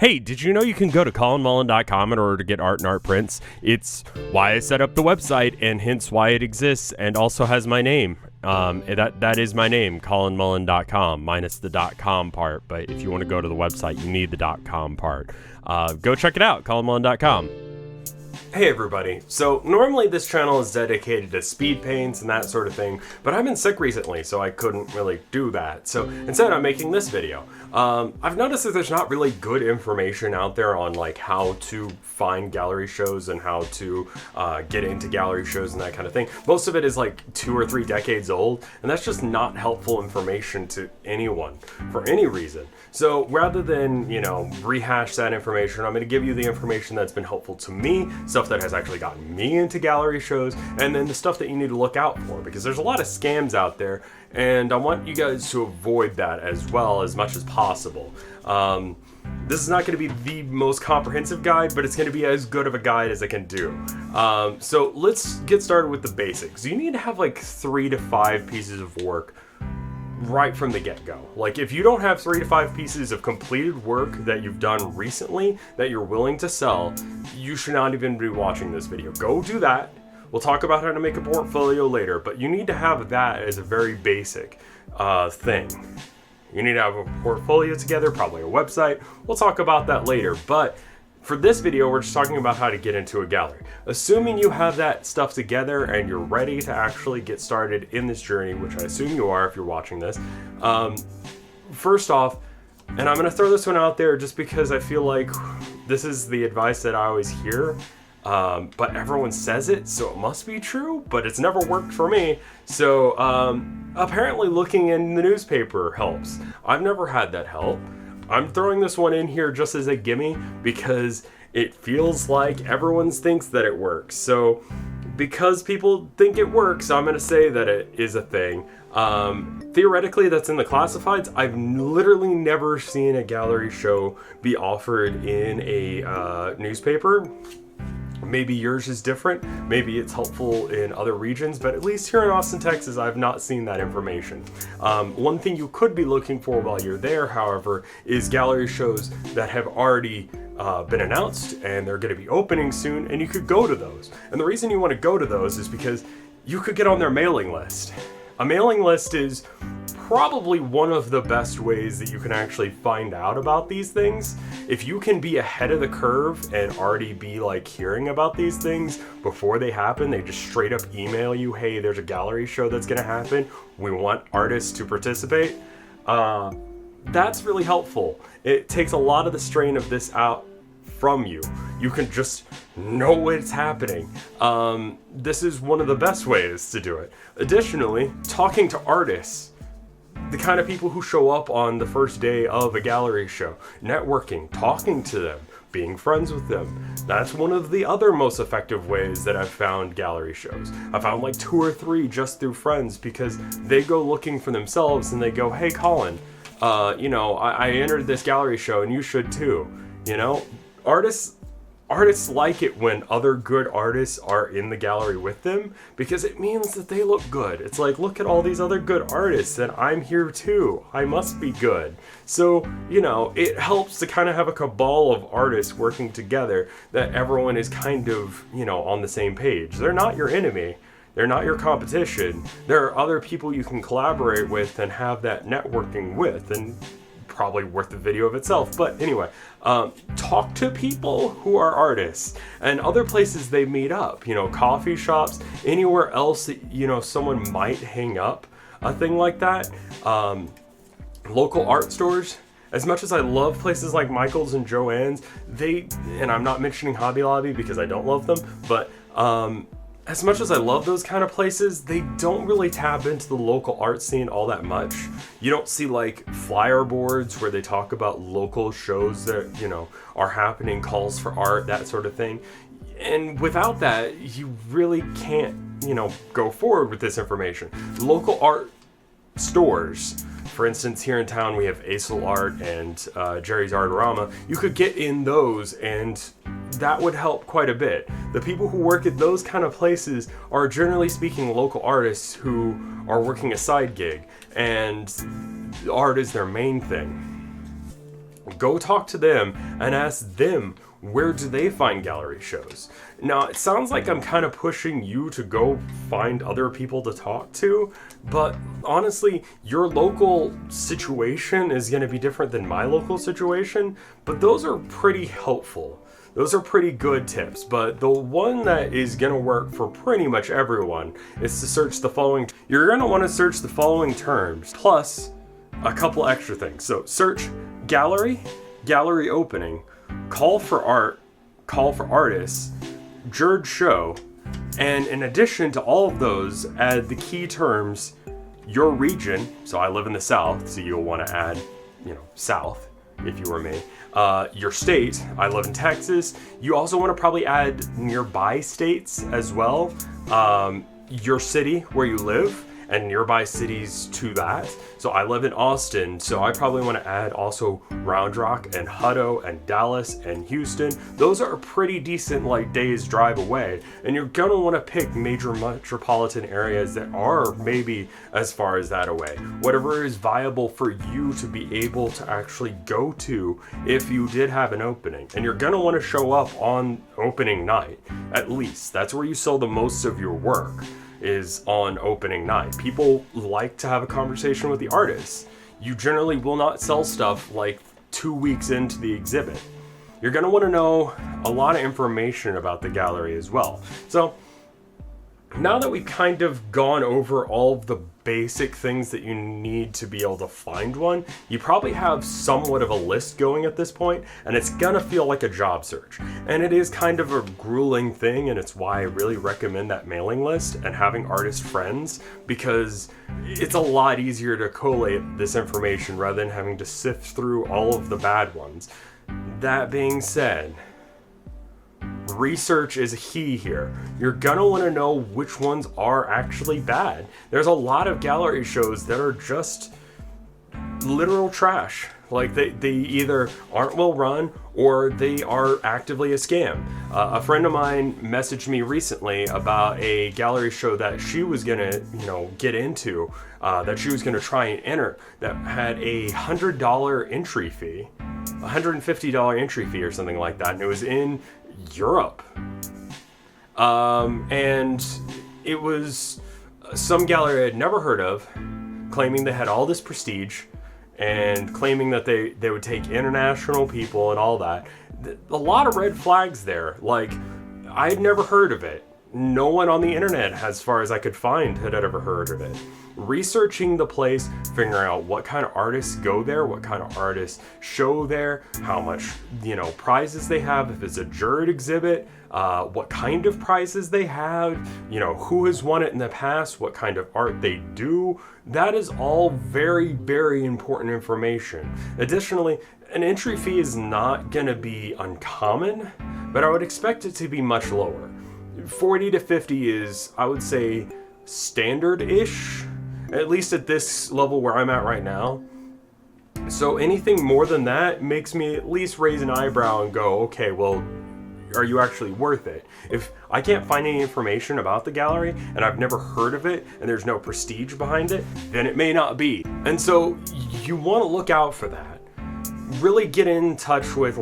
Hey, did you know you can go to colinmullen.com in order to get art and art prints? It's why I set up the website and hence why it exists and also has my name. That is my name, colinmullen.com, minus the .com part. But if you want to go to the website, you need the .com part. Go check it out, colinmullen.com. Hey everybody, so normally this channel is dedicated to speed paints and that sort of thing, but I've been sick recently, so I couldn't really do that. So instead I'm making this video. I've noticed that there's not really good information out there on like how to find gallery shows and how to get into gallery shows and that kind of thing. Most of it is like 2 or 3 decades old, and that's just not helpful information to anyone for any reason. So rather than, rehash that information, I'm going to give you the information that's been helpful to me, stuff that has actually gotten me into gallery shows, and then the stuff that you need to look out for, because there's a lot of scams out there, and I want you guys to avoid that as well as much as possible. This is not going to be the most comprehensive guide, but it's going to be as good of a guide as I can do. So let's get started with the basics. You need to have like 3 to 5 pieces of work right from the get-go. Like if you don't have 3 to 5 pieces of completed work that you've done recently that you're willing to sell, you should not even be watching this video. Go do that. We'll talk about how to make a portfolio later, but you need to have that as a very basic thing. You need to have a portfolio together, probably a website. We'll talk about that later, but for this video, we're just talking about how to get into a gallery. Assuming you have that stuff together and you're ready to actually get started in this journey, which I assume you are if you're watching this. First off, and I'm gonna throw this one out there just because I feel like this is the advice that I always hear, but everyone says it, so it must be true, but it's never worked for me. So apparently looking in the newspaper helps. I've never had that help. I'm throwing this one in here just as a gimme because it feels like everyone thinks that it works. So because people think it works, I'm going to say that it is a thing. Theoretically, that's in the classifieds. I've literally never seen a gallery show be offered in a newspaper. Maybe yours is different, maybe it's helpful in other regions, but at least here in Austin, Texas, I've not seen that information. One thing you could be looking for while you're there, however, is gallery shows that have already been announced and they're going to be opening soon, and you could go to those. And the reason you want to go to those is because you could get on their mailing list. A mailing list is probably one of the best ways that you can actually find out about these things. If you can be ahead of the curve and already be like hearing about these things before they happen, they just straight up email you, hey, there's a gallery show that's gonna happen, we want artists to participate. That's really helpful. It takes a lot of the strain of this out from you. You can just know what's happening. This is one of the best ways to do it. Additionally, talking to artists, the kind of people who show up on the first day of a gallery show, networking, talking to them, being friends with them. That's one of the other most effective ways that I've found gallery shows. I found like 2 or 3 just through friends because they go looking for themselves and they go, hey Colin, I entered this gallery show and you should too. Artists like it when other good artists are in the gallery with them because it means that they look good. It's like, look at all these other good artists and I'm here too. I must be good. So, it helps to kind of have a cabal of artists working together that everyone is kind of, on the same page. They're not your enemy. They're not your competition. There are other people you can collaborate with and have that networking with, and probably worth the video of itself. But anyway, talk to people who are artists and other places they meet up, coffee shops, anywhere else that, someone might hang up a thing like that. Local art stores. As much as I love places like Michael's and Joann's, and I'm not mentioning Hobby Lobby because I don't love them, but as much as I love those kind of places, they don't really tap into the local art scene all that much. You don't see like flyer boards where they talk about local shows that, are happening, calls for art, that sort of thing. And without that, you really can't, go forward with this information. Local art stores, for instance, here in town we have Acel Art and Jerry's Artorama. You could get in those and that would help quite a bit. The people who work at those kind of places are generally speaking local artists who are working a side gig and art is their main thing. Go talk to them and ask them, where do they find gallery shows? Now, it sounds like I'm kind of pushing you to go find other people to talk to, but honestly, your local situation is going to be different than my local situation, but those are pretty helpful. Those are pretty good tips, but the one that is going to work for pretty much everyone is to search the following. You're going to want to search the following terms, plus a couple extra things. So search gallery, gallery opening, call for art, call for artists, jurred show, and in addition to all of those, add the key terms, your region. So I live in the South, so you'll want to add, South, if you were me. Your state, I live in Texas. You also want to probably add nearby states as well. Your city where you live and nearby cities to that. So I live in Austin, so I probably want to add also Round Rock and Hutto and Dallas and Houston. Those are pretty decent days drive away, and you're gonna want to pick major metropolitan areas that are maybe as far as that away. Whatever is viable for you to be able to actually go to if you did have an opening. And you're gonna want to show up on opening night, at least. That's where you sell the most of your work, is on opening night. People like to have a conversation with the artists. You generally will not sell stuff 2 weeks into the exhibit. You're going to want to know a lot of information about the gallery as well. So now that we've kind of gone over all of the basic things that you need to be able to find one, you probably have somewhat of a list going at this point, and it's gonna feel like a job search. And it is kind of a grueling thing, and it's why I really recommend that mailing list and having artist friends, because it's a lot easier to collate this information rather than having to sift through all of the bad ones. That being said, research is key here. You're gonna want to know which ones are actually bad. There's a lot of gallery shows that are just literal trash. They either aren't well run or they are actively a scam. A friend of mine messaged me recently about a gallery show that she was gonna get into, that she was gonna try and enter, that had a $100 entry fee, $150 entry fee or something like that, and it was in Europe. And it was some gallery I had never heard of, claiming they had all this prestige and claiming that they would take international people and all that. A lot of red flags there. I had never heard of it. No one on the internet, as far as I could find, had ever heard of it. Researching the place, figuring out what kind of artists go there, what kind of artists show there, how much, prizes they have, if it's a juror exhibit, what kind of prizes they have, who has won it in the past, what kind of art they do. That is all very, very important information. Additionally, an entry fee is not going to be uncommon, but I would expect it to be much lower. 40 to 50 is, I would say, standard-ish, at least at this level where I'm at right now. So anything more than that makes me at least raise an eyebrow and go, okay, well, are you actually worth it? If I can't find any information about the gallery and I've never heard of it and there's no prestige behind it, then it may not be. And so you want to look out for that. Really get in touch with,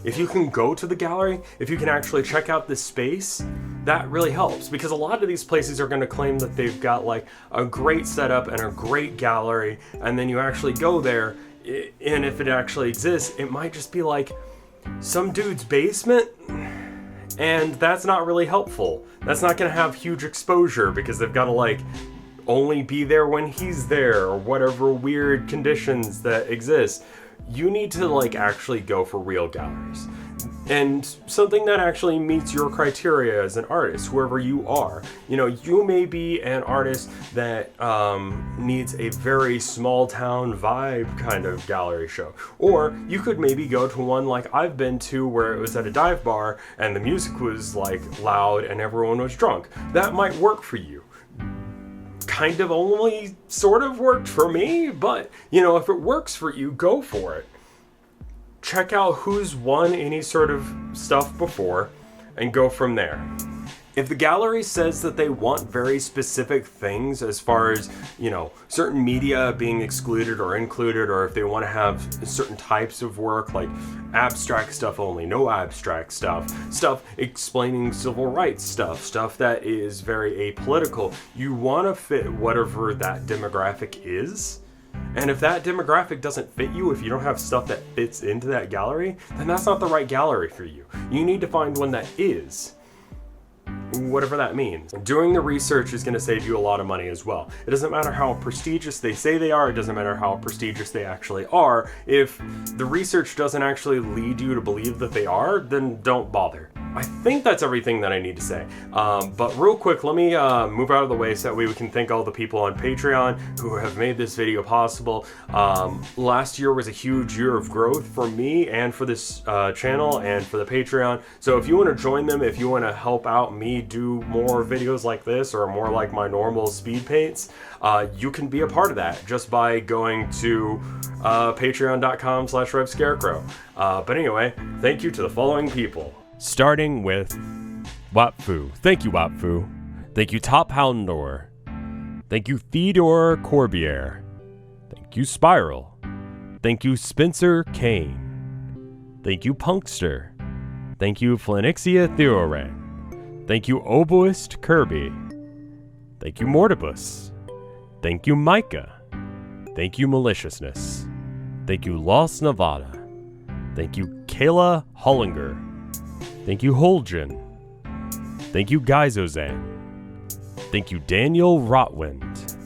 if you can go to the gallery, if you can actually check out the space, that really helps, because a lot of these places are going to claim that they've got a great setup and a great gallery, and then you actually go there, and if it actually exists, it might just be some dude's basement, and that's not really helpful. That's not going to have huge exposure, because they've got to only be there when he's there, or whatever weird conditions that exist. You need to actually go for real galleries, and something that actually meets your criteria as an artist, whoever you are. You may be an artist that needs a very small town vibe kind of gallery show, or you could maybe go to one like I've been to, where it was at a dive bar and the music was loud and everyone was drunk. That might work for you. Kind of only sort of worked for me, but if it works for you, go for it. Check out who's won any sort of stuff before and go from there. If the gallery says that they want very specific things as far as, you know, certain media being excluded or included, or if they want to have certain types of work like abstract stuff only, no abstract stuff explaining civil rights stuff that is very apolitical, you want to fit whatever that demographic is. And if that demographic doesn't fit you, if you don't have stuff that fits into that gallery, then that's not the right gallery for you. You need to find one that is. Whatever that means. Doing the research is going to save you a lot of money as well. It doesn't matter how prestigious they say they are, it doesn't matter how prestigious they actually are. If the research doesn't actually lead you to believe that they are, then don't bother. I think that's everything that I need to say. But real quick, let me move out of the way so that way we can thank all the people on Patreon who have made this video possible. Last year was a huge year of growth for me and for this channel and for the Patreon. So if you want to join them, if you want to help out me do more videos like this or more like my normal speed paints, you can be a part of that just by going to patreon.com/RevScarecrow. But anyway, thank you to the following people. Starting with Wapfu. Thank you, Wapfu. Thank you, Top Houndor. Thank you, Theodore Corbier. Thank you, Spiral. Thank you, Spencer Kane. Thank you, Punkster. Thank you, Flanixia Theorang. Thank you, Oboist Kirby. Thank you, Mortibus. Thank you, Micah. Thank you, Maliciousness. Thank you, Lost Nevada. Thank you, Kayla Hollinger. Thank you, Holgen. Thank you, Geizozan. Thank you, Daniel Rotwind.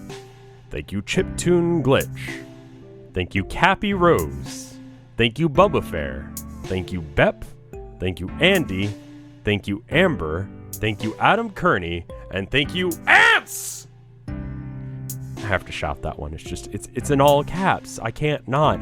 Thank you, Chiptune Glitch. Thank you, Cappy Rose. Thank you, Bubba Fair. Thank you, Bep. Thank you, Andy. Thank you, Amber. Thank you, Adam Kearney. And thank you, Ants! I have to shout that one. It's in all caps. I can't not.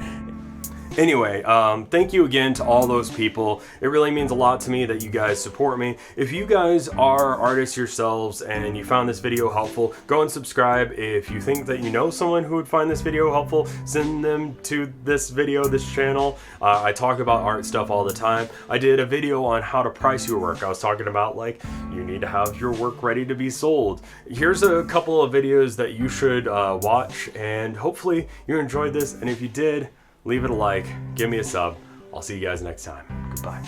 Anyway, thank you again to all those people. It really means a lot to me that you guys support me. If you guys are artists yourselves and you found this video helpful, go and subscribe. If you think that you know someone who would find this video helpful, send them to this video, this channel. I talk about art stuff all the time. I did a video on how to price your work. I was talking about, like, you need to have your work ready to be sold. Here's a couple of videos that you should watch, and hopefully you enjoyed this, and if you did, leave it a like, give me a sub. I'll see you guys next time. Goodbye.